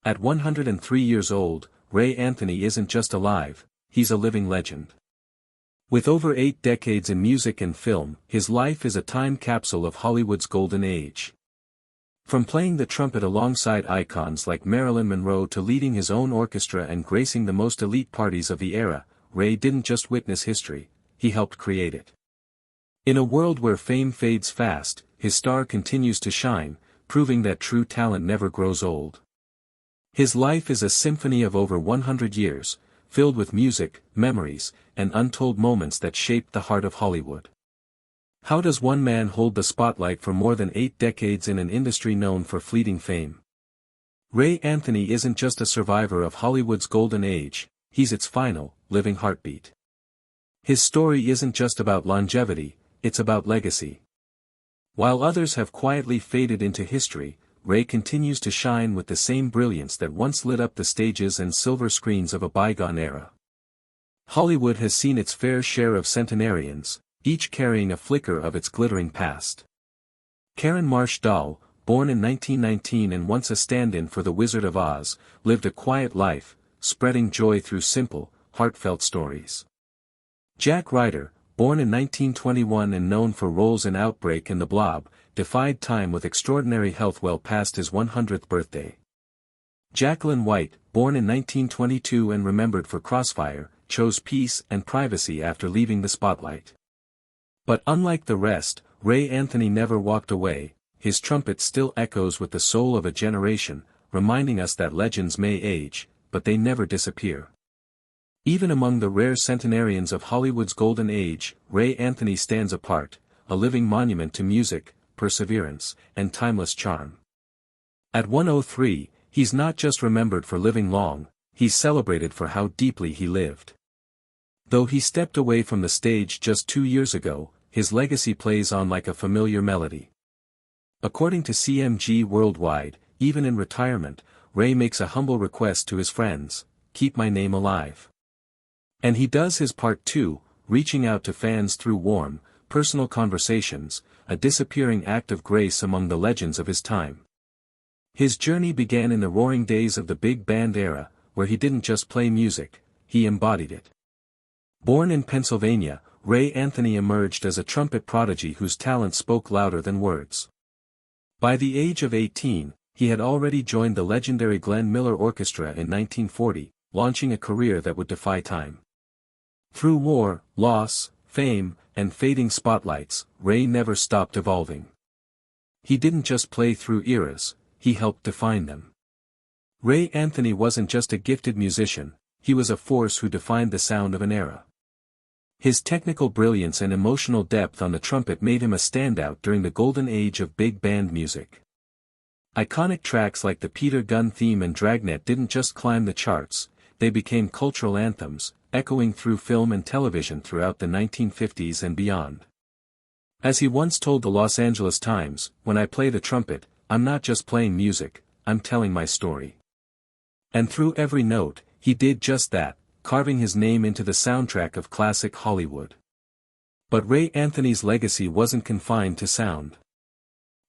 At 103 years old, Ray Anthony isn't just alive, he's a living legend. With over 8 decades in music and film, his life is a time capsule of Hollywood's golden age. From playing the trumpet alongside icons like Marilyn Monroe to leading his own orchestra and gracing the most elite parties of the era, Ray didn't just witness history, he helped create it. In a world where fame fades fast, his star continues to shine, proving that true talent never grows old. His life is a symphony of over 100 years, filled with music, memories, and untold moments that shaped the heart of Hollywood. How does one man hold the spotlight for more than 8 decades in an industry known for fleeting fame? Ray Anthony isn't just a survivor of Hollywood's golden age, he's its final, living heartbeat. His story isn't just about longevity, it's about legacy. While others have quietly faded into history, Ray continues to shine with the same brilliance that once lit up the stages and silver screens of a bygone era. Hollywood has seen its fair share of centenarians, each carrying a flicker of its glittering past. Karen Marsh Dahl, born in 1919 and once a stand-in for the Wizard of Oz, lived a quiet life, spreading joy through simple, heartfelt stories. Jack Ryder, born in 1921 and known for roles in Outbreak and The Blob, defied time with extraordinary health well past his 100th birthday. Jacqueline White, born in 1922 and remembered for Crossfire, chose peace and privacy after leaving the spotlight. But unlike the rest, Ray Anthony never walked away, his trumpet still echoes with the soul of a generation, reminding us that legends may age, but they never disappear. Even among the rare centenarians of Hollywood's golden age, Ray Anthony stands apart, a living monument to music, perseverance, and timeless charm. At 103, he's not just remembered for living long, he's celebrated for how deeply he lived. Though he stepped away from the stage just 2 years ago, his legacy plays on like a familiar melody. According to CMG Worldwide, even in retirement, Ray makes a humble request to his friends, "Keep my name alive." And he does his part too, reaching out to fans through warm, personal conversations, a disappearing act of grace among the legends of his time. His journey began in the roaring days of the big band era, where he didn't just play music, he embodied it. Born in Pennsylvania, Ray Anthony emerged as a trumpet prodigy whose talent spoke louder than words. By the age of 18, he had already joined the legendary Glenn Miller Orchestra in 1940, launching a career that would defy time. Through war, loss, fame, and fading spotlights, Ray never stopped evolving. He didn't just play through eras, he helped define them. Ray Anthony wasn't just a gifted musician, he was a force who defined the sound of an era. His technical brilliance and emotional depth on the trumpet made him a standout during the golden age of big band music. Iconic tracks like the Peter Gunn theme and Dragnet didn't just climb the charts, they became cultural anthems, echoing through film and television throughout the 1950s and beyond. As he once told the Los Angeles Times, "When I play the trumpet, I'm not just playing music, I'm telling my story." And through every note, he did just that, carving his name into the soundtrack of classic Hollywood. But Ray Anthony's legacy wasn't confined to sound.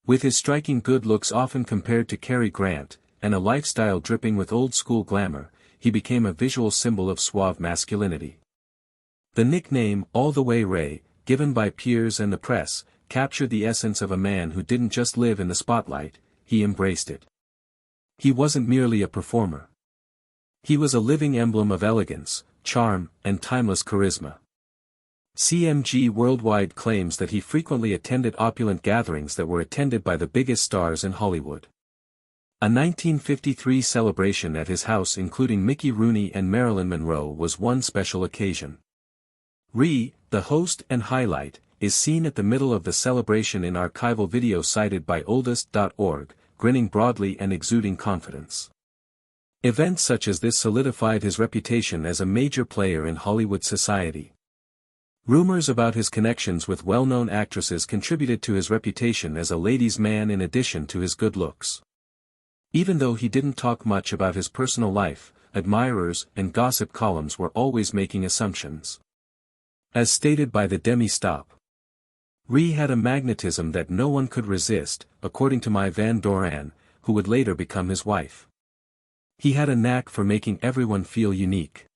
With his striking good looks often compared to Cary Grant, and a lifestyle dripping with old-school glamour, he became a visual symbol of suave masculinity. The nickname, "All the Way Ray," given by peers and the press, captured the essence of a man who didn't just live in the spotlight, he embraced it. He wasn't merely a performer. He was a living emblem of elegance, charm, and timeless charisma. CMG Worldwide claims that he frequently attended opulent gatherings that were attended by the biggest stars in Hollywood. A 1953 celebration at his house including Mickey Rooney and Marilyn Monroe was one special occasion. Ray, the host and highlight, is seen at the middle of the celebration in archival video cited by oldest.org, grinning broadly and exuding confidence. Events such as this solidified his reputation as a major player in Hollywood society. Rumors about his connections with well-known actresses contributed to his reputation as a ladies' man in addition to his good looks. Even though he didn't talk much about his personal life, admirers and gossip columns were always making assumptions. As stated by the Demi-Stop, Ray had a magnetism that no one could resist, according to Mai Van Doren, who would later become his wife. He had a knack for making everyone feel unique.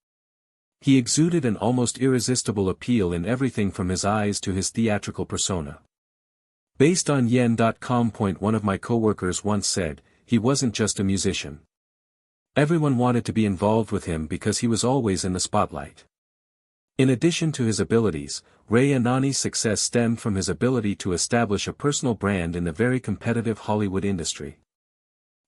He exuded an almost irresistible appeal in everything from his eyes to his theatrical persona. Based on Yen.com. One of my coworkers once said, he wasn't just a musician. Everyone wanted to be involved with him because he was always in the spotlight. In addition to his abilities, Ray Anani's success stemmed from his ability to establish a personal brand in the very competitive Hollywood industry.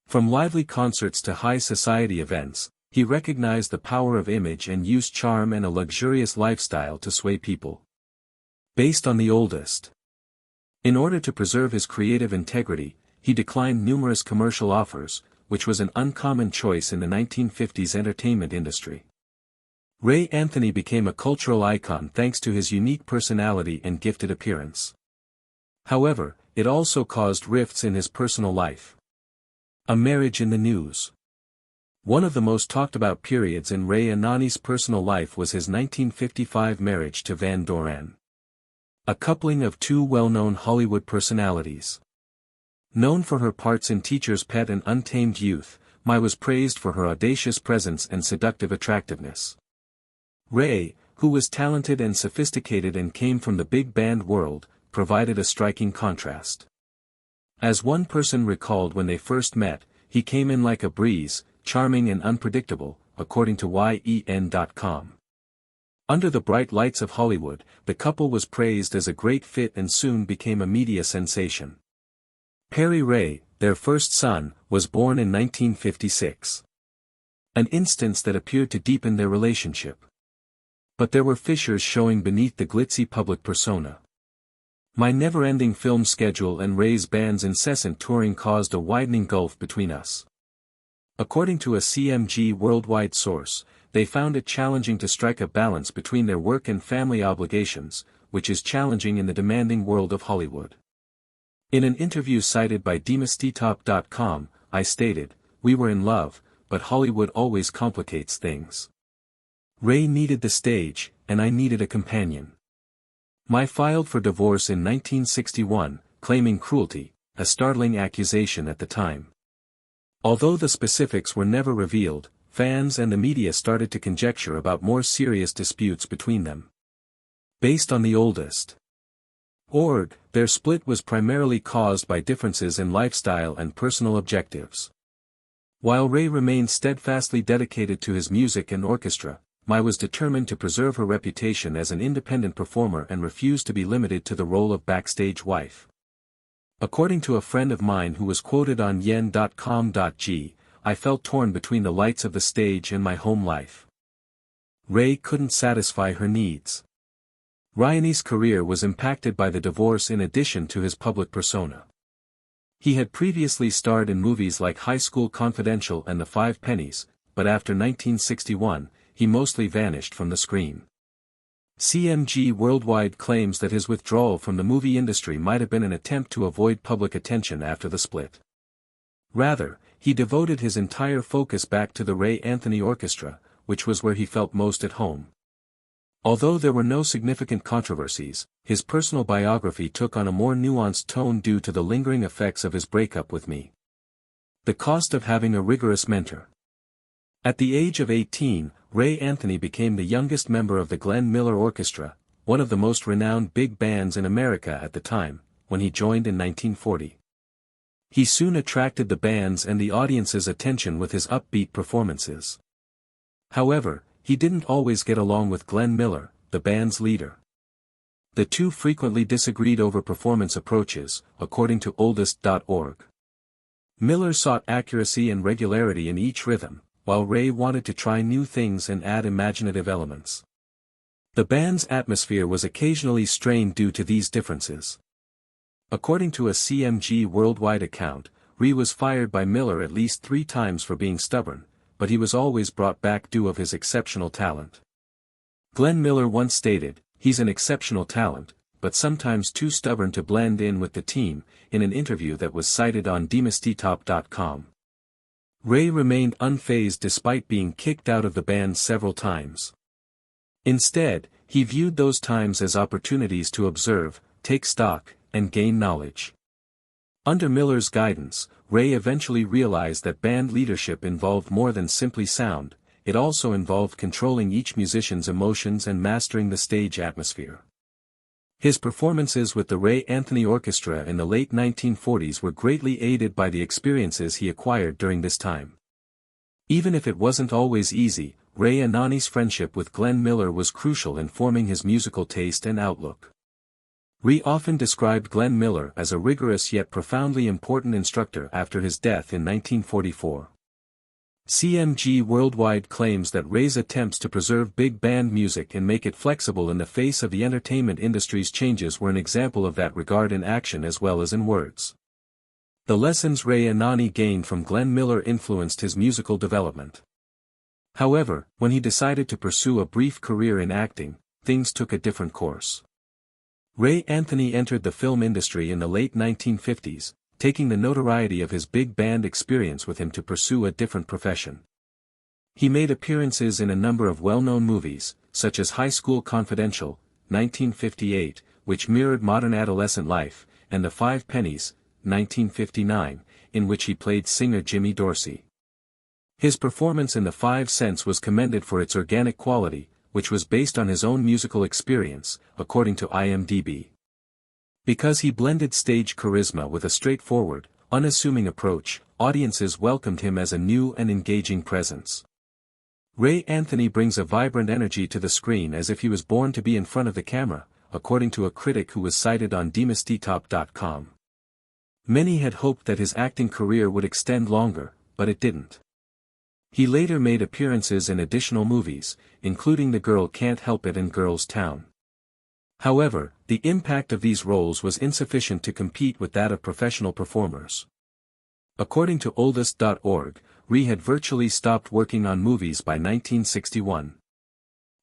From lively concerts to high society events, he recognized the power of image and used charm and a luxurious lifestyle to sway people. Based on the oldest. In order to preserve his creative integrity, he declined numerous commercial offers, which was an uncommon choice in the 1950s entertainment industry. Ray Anthony became a cultural icon thanks to his unique personality and gifted appearance. However, it also caused rifts in his personal life. A marriage in the news. One of the most talked about periods in Ray Anani's personal life was his 1955 marriage to Van Doren. A coupling of two well-known Hollywood personalities. Known for her parts in Teacher's Pet and Untamed Youth, Mai was praised for her audacious presence and seductive attractiveness. Ray, who was talented and sophisticated and came from the big band world, provided a striking contrast. As one person recalled when they first met, he came in like a breeze, charming and unpredictable, according to YEN.com. Under the bright lights of Hollywood, the couple was praised as a great fit and soon became a media sensation. Perry Ray, their first son, was born in 1956. An instance that appeared to deepen their relationship. But there were fissures showing beneath the glitzy public persona. My never-ending film schedule and Ray's band's incessant touring caused a widening gulf between us. According to a CMG worldwide source, they found it challenging to strike a balance between their work and family obligations, which is challenging in the demanding world of Hollywood. In an interview cited by demistitop.com, I stated, "We were in love, but Hollywood always complicates things. Ray needed the stage, and I needed a companion." Mai filed for divorce in 1961, claiming cruelty, a startling accusation at the time. Although the specifics were never revealed, fans and the media started to conjecture about more serious disputes between them. Based on the oldest. Their split was primarily caused by differences in lifestyle and personal objectives. While Ray remained steadfastly dedicated to his music and orchestra, Mai was determined to preserve her reputation as an independent performer and refused to be limited to the role of backstage wife. According to a friend of mine who was quoted on yen.com.g, I felt torn between the lights of the stage and my home life. Ray couldn't satisfy her needs. Ryan's career was impacted by the divorce in addition to his public persona. He had previously starred in movies like High School Confidential and The Five Pennies, but after 1961, he mostly vanished from the screen. CMG Worldwide claims that his withdrawal from the movie industry might have been an attempt to avoid public attention after the split. Rather, he devoted his entire focus back to the Ray Anthony Orchestra, which was where he felt most at home. Although there were no significant controversies, his personal biography took on a more nuanced tone due to the lingering effects of his breakup with me. The cost of having a rigorous mentor. At the age of 18, Ray Anthony became the youngest member of the Glenn Miller Orchestra, one of the most renowned big bands in America at the time, when he joined in 1940. He soon attracted the band's and the audience's attention with his upbeat performances. However, he didn't always get along with Glenn Miller, the band's leader. The two frequently disagreed over performance approaches, according to oldest.org. Miller sought accuracy and regularity in each rhythm, while Ray wanted to try new things and add imaginative elements. The band's atmosphere was occasionally strained due to these differences. According to a CMG Worldwide account, Ray was fired by Miller at least 3 times for being stubborn, but he was always brought back due of his exceptional talent. Glenn Miller once stated, "He's an exceptional talent, but sometimes too stubborn to blend in with the team," in an interview that was cited on demistitop.com. Ray remained unfazed despite being kicked out of the band several times. Instead, he viewed those times as opportunities to observe, take stock, and gain knowledge. Under Miller's guidance, Ray eventually realized that band leadership involved more than simply sound, it also involved controlling each musician's emotions and mastering the stage atmosphere. His performances with the Ray Anthony Orchestra in the late 1940s were greatly aided by the experiences he acquired during this time. Even if it wasn't always easy, Ray Anani's friendship with Glenn Miller was crucial in forming his musical taste and outlook. Ray often described Glenn Miller as a rigorous yet profoundly important instructor after his death in 1944. CMG Worldwide claims that Ray's attempts to preserve big band music and make it flexible in the face of the entertainment industry's changes were an example of that regard in action as well as in words. The lessons Ray Anani gained from Glenn Miller influenced his musical development. However, when he decided to pursue a brief career in acting, things took a different course. Ray Anthony entered the film industry in the late 1950s, taking the notoriety of his big band experience with him to pursue a different profession. He made appearances in a number of well-known movies, such as High School Confidential, 1958, which mirrored modern adolescent life, and The Five Pennies, 1959, in which he played singer Jimmy Dorsey. His performance in The 5 Cents was commended for its organic quality, which was based on his own musical experience, according to IMDb. Because he blended stage charisma with a straightforward, unassuming approach, audiences welcomed him as a new and engaging presence. Ray Anthony brings a vibrant energy to the screen as if he was born to be in front of the camera, according to a critic who was cited on demystitop.com. Many had hoped that his acting career would extend longer, but it didn't. He later made appearances in additional movies, including The Girl Can't Help It and Girls Town. However, the impact of these roles was insufficient to compete with that of professional performers. According to oldest.org, Ray had virtually stopped working on movies by 1961.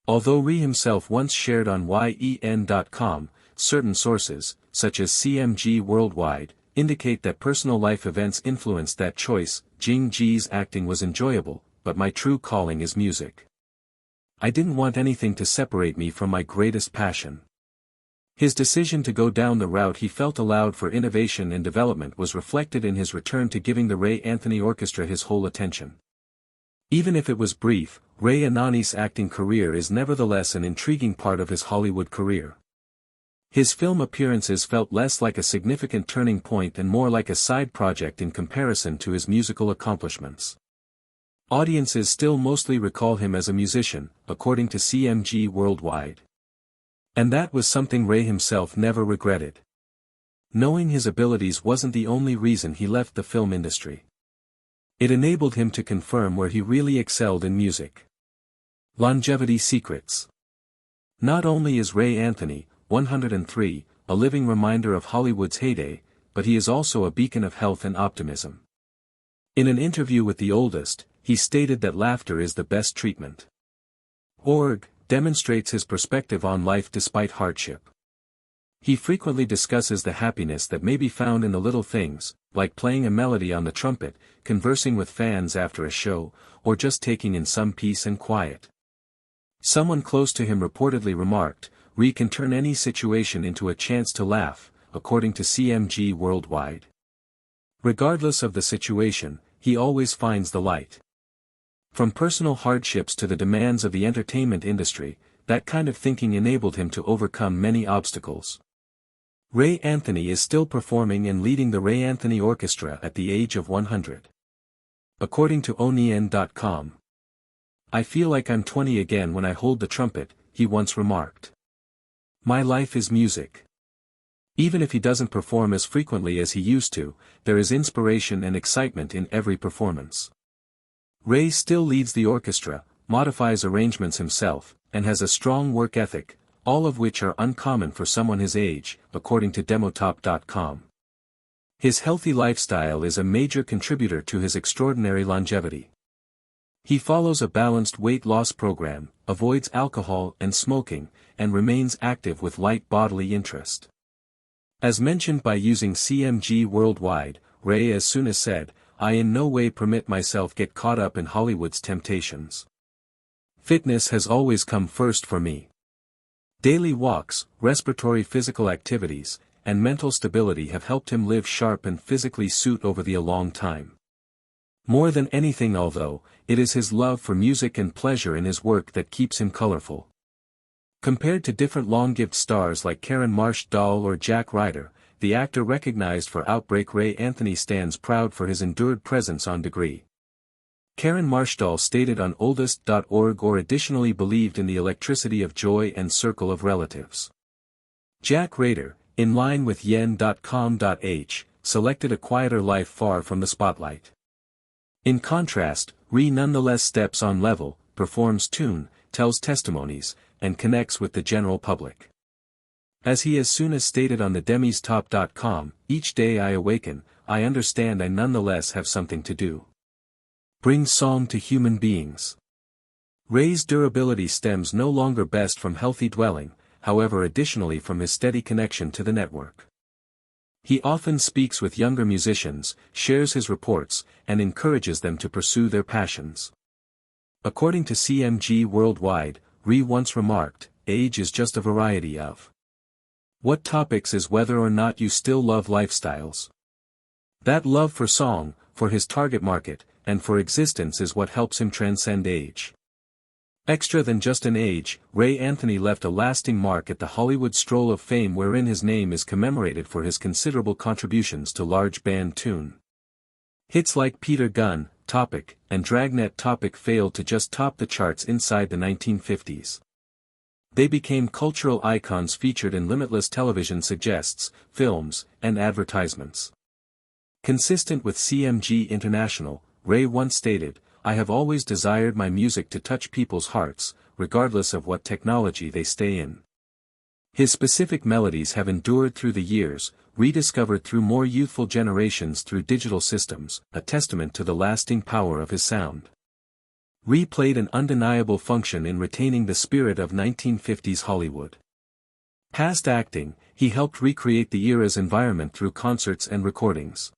Although Ray himself once shared on YEN.com, certain sources, such as CMG Worldwide, indicate that personal life events influenced that choice. Jing Ji's acting was enjoyable, but my true calling is music. I didn't want anything to separate me from my greatest passion. His decision to go down the route he felt allowed for innovation and development was reflected in his return to giving the Ray Anthony Orchestra his whole attention. Even if it was brief, Ray Anani's acting career is nevertheless an intriguing part of his Hollywood career. His film appearances felt less like a significant turning point and more like a side project in comparison to his musical accomplishments. Audiences still mostly recall him as a musician, according to CMG Worldwide. And that was something Ray himself never regretted. Knowing his abilities wasn't the only reason he left the film industry. It enabled him to confirm where he really excelled in music. Longevity secrets. Not only is Ray Anthony, 103, a living reminder of Hollywood's heyday, but he is also a beacon of health and optimism. In an interview with The Oldest, he stated that laughter is the best treatment. Org demonstrates his perspective on life despite hardship. He frequently discusses the happiness that may be found in the little things, like playing a melody on the trumpet, conversing with fans after a show, or just taking in some peace and quiet. Someone close to him reportedly remarked, "Ray can turn any situation into a chance to laugh," according to CMG Worldwide. Regardless of the situation, he always finds the light. From personal hardships to the demands of the entertainment industry, that kind of thinking enabled him to overcome many obstacles. Ray Anthony is still performing and leading the Ray Anthony Orchestra at the age of 100. According to onien.com. "I feel like I'm 20 again when I hold the trumpet," he once remarked. "My life is music." Even if he doesn't perform as frequently as he used to, there is inspiration and excitement in every performance. Ray still leads the orchestra, modifies arrangements himself, and has a strong work ethic, all of which are uncommon for someone his age, according to demotop.com. His healthy lifestyle is a major contributor to his extraordinary longevity. He follows a balanced weight loss program, avoids alcohol and smoking, and remains active with light bodily interest. As mentioned by using CMG Worldwide, Ray as soon as said, "I in no way permit myself get caught up in Hollywood's temptations. Fitness has always come first for me. Daily walks, respiratory physical activities, and mental stability have helped him live sharp and physically suit over the a long time. More than anything although, it is his love for music and pleasure in his work that keeps him colorful. Compared to different long-lived stars like Karen Marsh-Dahl or Jack Ryder, the actor recognized for Outbreak Ray Anthony stands proud for his endured presence on Degree. Karen Marsh-Dahl stated on oldest.org or additionally believed in the electricity of joy and circle of relatives. Jack Ryder, in line with yen.com.h, selected a quieter life far from the spotlight. In contrast, Ray nonetheless steps on level, performs tune, tells testimonies, and connects with the general public. As he as soon as stated on the demistop.com, each day I awaken, I understand I nonetheless have something to do. Bring song to human beings. Ray's durability stems no longer best from healthy dwelling, however additionally from his steady connection to the network. He often speaks with younger musicians, shares his reports, and encourages them to pursue their passions. According to CMG Worldwide, Ray once remarked, "Age is just a variety of what topics is whether or not you still love lifestyles." That love for song, for his target market, and for existence is what helps him transcend age. Extra than just an age, Ray Anthony left a lasting mark at the Hollywood Stroll of Fame wherein his name is commemorated for his considerable contributions to large band tune. Hits like Peter Gunn, Topic, and Dragnet Topic failed to just top the charts inside the 1950s. They became cultural icons featured in limitless television suggests, films, and advertisements. Consistent with CMG International, Ray once stated, "I have always desired my music to touch people's hearts, regardless of what technology they stay in." His specific melodies have endured through the years, rediscovered through more youthful generations through digital systems, a testament to the lasting power of his sound. Ray played an undeniable function in retaining the spirit of 1950s Hollywood. Past acting, he helped recreate the era's environment through concerts and recordings.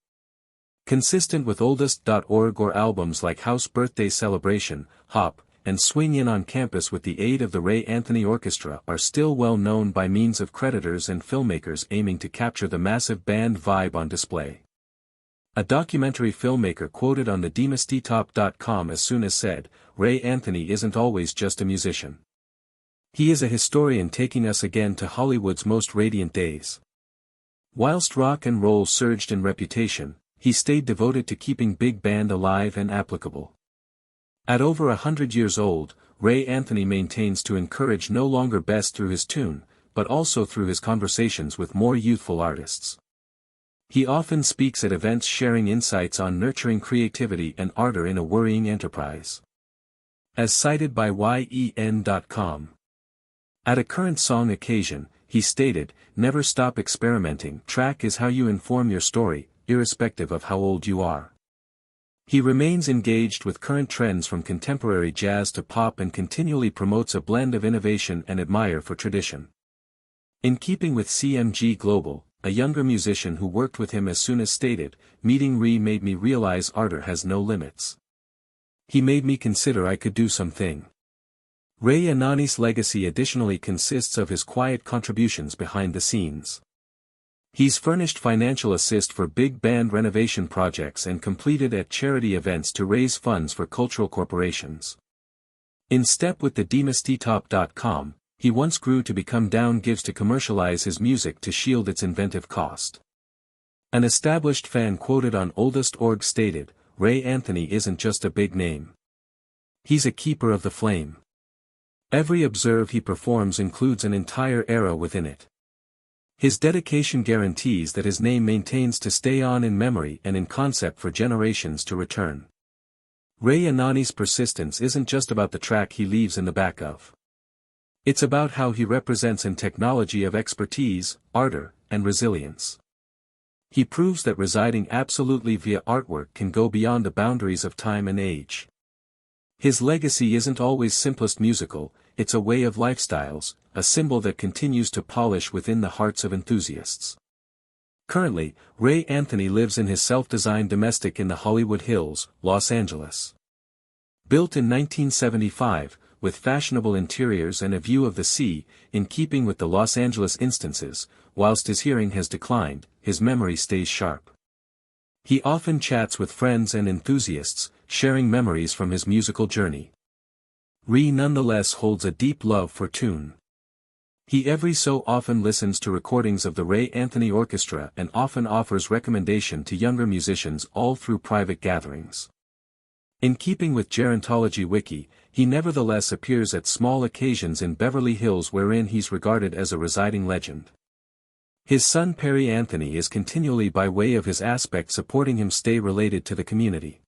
Consistent with oldest.org or albums like House Birthday Celebration, Hop, and Swing In on Campus with the aid of the Ray Anthony Orchestra are still well known by means of creditors and filmmakers aiming to capture the massive band vibe on display. A documentary filmmaker quoted on the demistop.com as soon as said, "Ray Anthony isn't always just a musician. He is a historian taking us again to Hollywood's most radiant days." Whilst rock and roll surged in reputation, he stayed devoted to keeping big band alive and applicable. At over 100 years old, Ray Anthony maintains to encourage no longer best through his tune, but also through his conversations with more youthful artists. He often speaks at events sharing insights on nurturing creativity and ardor in a worrying enterprise. As cited by yen.com. At a current song occasion, he stated, "Never stop experimenting. Track is how you inform your story, irrespective of how old you are." He remains engaged with current trends from contemporary jazz to pop and continually promotes a blend of innovation and admire for tradition. In keeping with CMG Global, a younger musician who worked with him as soon as stated, "Meeting Ray made me realize ardor has no limits. He made me consider I could do something." Ray Anani's legacy additionally consists of his quiet contributions behind the scenes. He's furnished financial assist for big band renovation projects and completed at charity events to raise funds for cultural corporations. In step with the demistop.com, he once grew to become down gives to commercialize his music to shield its inventive cost. An established fan quoted on oldest.org stated, "Ray Anthony isn't just a big name. He's a keeper of the flame. Every observe he performs includes an entire era within it. His dedication guarantees that his name maintains to stay on in memory and in concept for generations to return." Ray Anani's persistence isn't just about the track he leaves in the back of. It's about how he represents in technology of expertise, ardor, and resilience. He proves that residing absolutely via artwork can go beyond the boundaries of time and age. His legacy isn't always simplest musical, it's a way of lifestyles, a symbol that continues to polish within the hearts of enthusiasts. Currently, Ray Anthony lives in his self-designed domestic in the Hollywood Hills, Los Angeles. Built in 1975, with fashionable interiors and a view of the sea, in keeping with the Los Angeles instances. Whilst his hearing has declined, his memory stays sharp. He often chats with friends and enthusiasts, sharing memories from his musical journey. Ray nonetheless holds a deep love for tune. He every so often listens to recordings of the Ray Anthony Orchestra and often offers recommendation to younger musicians all through private gatherings. In keeping with Gerontology Wiki, he nevertheless appears at small occasions in Beverly Hills wherein he's regarded as a residing legend. His son Perry Anthony is continually by way of his aspect supporting him stay related to the community.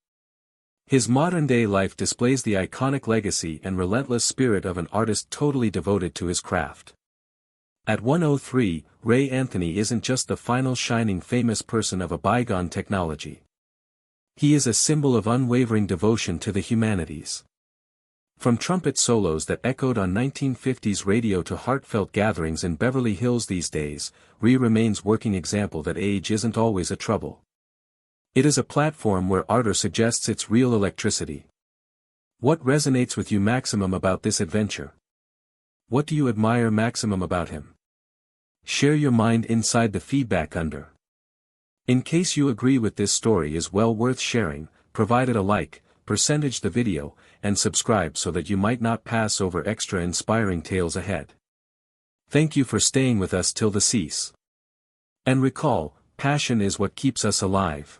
His modern-day life displays the iconic legacy and relentless spirit of an artist totally devoted to his craft. At 103, Ray Anthony isn't just the final shining famous person of a bygone technology. He is a symbol of unwavering devotion to the humanities. From trumpet solos that echoed on 1950s radio to heartfelt gatherings in Beverly Hills these days, Ray remains working example that age isn't always a trouble. It is a platform where art suggests its real electricity. What resonates with you maximum about this adventure? What do you admire maximum about him? Share your mind inside the feedback under. In case you agree with this story is well worth sharing, provide it a like, percentage the video, and subscribe so that you might not pass over extra inspiring tales ahead. Thank you for staying with us till the cease. And recall, passion is what keeps us alive.